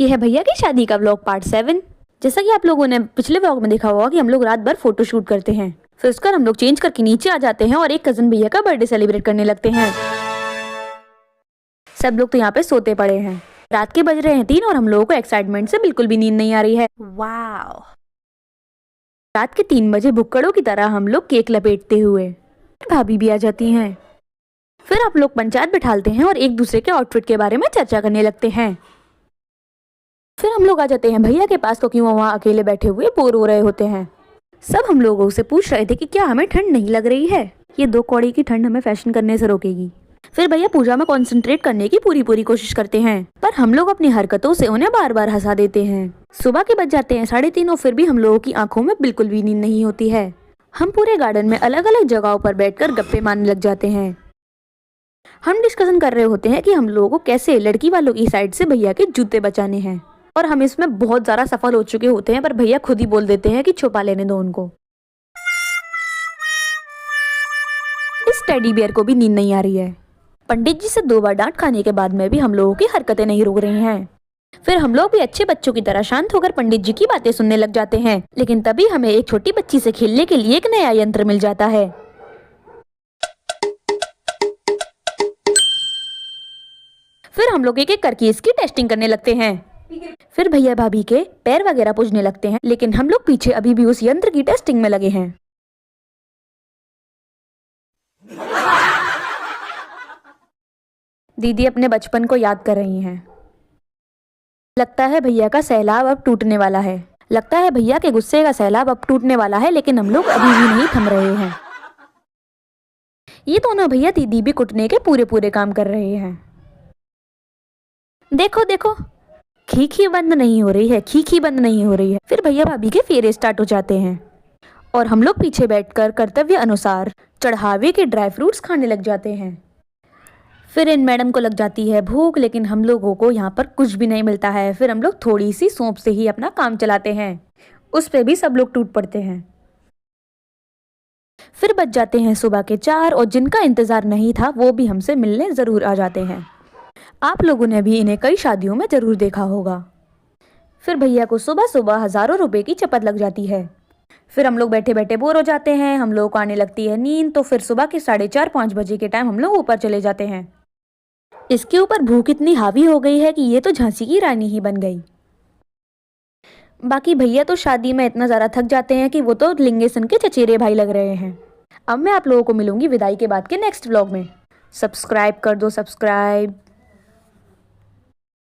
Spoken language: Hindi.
ये है भैया की शादी का व्लॉग पार्ट 7। जैसा कि आप लोगों ने पिछले व्लॉग में देखा होगा कि हम लोग रात भर फोटो शूट करते हैं, फिर उसका हम लोग चेंज करके नीचे आ जाते हैं और एक कजन भैया का बर्थडे सेलिब्रेट करने लगते हैं। सब लोग तो यहाँ पे सोते पड़े हैं। रात के बज रहे हैं 3 और हम लोगों को एक्साइटमेंट से बिल्कुल भी नींद नहीं आ रही है। वाह! रात के 3 बजे भुक्कड़ों की तरह हम लोग केक लपेटते हुए भाभी भी आ जाती हैं। फिर आप लोग पंचायत बिठालते हैं और एक दूसरे के आउटफिट के बारे में चर्चा करने लगते हैं। फिर हम लोग आ जाते हैं भैया के पास, क्योंकि वो वहाँ अकेले बैठे हुए बोर हो रहे होते हैं। सब हम लोगों से पूछ रहे थे कि क्या हमें ठंड नहीं लग रही है, ये 2 कौड़ी की ठंड हमें फैशन करने से रोकेगी। फिर भैया पूजा में कंसंट्रेट करने की पूरी कोशिश करते हैं, पर हम लोग अपनी हरकतों से उन्हें बार बार हंसा देते हैं। सुबह के बज जाते हैं 3:30 और फिर भी हम लोगों की आंखों में बिल्कुल भी नींद नहीं होती है। हम पूरे गार्डन में अलग अलग जगहों पर बैठकर गप्पे मारने लग जाते हैं। हम डिस्कशन कर रहे होते हैं कि हम लोगों को कैसे लड़की वालों की साइड से भैया के जूते बचाने हैं, और हम इसमें बहुत ज़्यादा सफल हो चुके होते हैं, पर भैया खुद ही बोल देते हैं कि छुपा लेने दो उनको। इस टेडी बियर को भी नींद नहीं आ रही है। पंडित जी से 2 बार डांट खाने के बाद में भी हम लोगों की हरकतें नहीं रुक रही हैं। फिर हम लोग भी अच्छे बच्चों की तरह शांत होकर पंडित जी की बातें सुनने लग जाते हैं, लेकिन तभी हमें एक छोटी बच्ची से खेलने के लिए एक नया यंत्र मिल जाता है। फिर हम लोग एक एक करके इसकी टेस्टिंग करने लगते हैं। फिर भैया भाभी के पैर वगैरह पूजने लगते हैं, लेकिन हम लोग पीछे अभी भी उस यंत्र की टेस्टिंग में लगे हैं। दीदी अपने बचपन को याद कर रही हैं। लगता है भैया का सैलाब अब टूटने वाला है। लगता है भैया के गुस्से का सैलाब अब टूटने वाला है, लेकिन हम लोग अभी भी नहीं थम रहे हैं। ये दोनों भैया दीदी भी कुटने के पूरे काम कर रहे हैं। देखो देखो, खीखी बंद नहीं हो रही है, खीखी बंद नहीं हो रही है। फिर भैया भाभी के फेरे स्टार्ट हो जाते हैं और हम लोग पीछे बैठकर कर्तव्य अनुसार चढ़ावे के ड्राई फ्रूट्स खाने लग जाते हैं। फिर इन मैडम को लग जाती है भूख, लेकिन हम लोगों को यहाँ पर कुछ भी नहीं मिलता है। फिर हम लोग थोड़ी सी सौंफ से ही अपना काम चलाते हैं, उस पे भी सब लोग टूट पड़ते हैं। फिर बच जाते हैं सुबह के 4 और जिनका इंतजार नहीं था वो भी हमसे मिलने जरूर आ जाते हैं। आप लोगों ने भी इन्हें कई शादियों में जरूर देखा होगा। फिर भैया को सुबह सुबह हजारों रुपए की चपत लग जाती है। फिर हम लोग बैठे बैठे बोर हो जाते हैं, हम लोगों को आने लगती है नींद। तो फिर सुबह के 4:30-5 बजे के टाइम हम लोग ऊपर चले जाते हैं। इसके ऊपर भूख इतनी हावी हो गई है कि ये तो झांसी की रानी ही बन गई। बाकी भैया तो शादी में इतना ज़्यादा थक जाते हैं कि वो तो लिंगेसन के चचेरे भाई लग रहे हैं। अब मैं आप लोगों को मिलूंगी विदाई के बाद के नेक्स्ट व्लॉग में। सब्सक्राइब कर दो, सब्सक्राइब।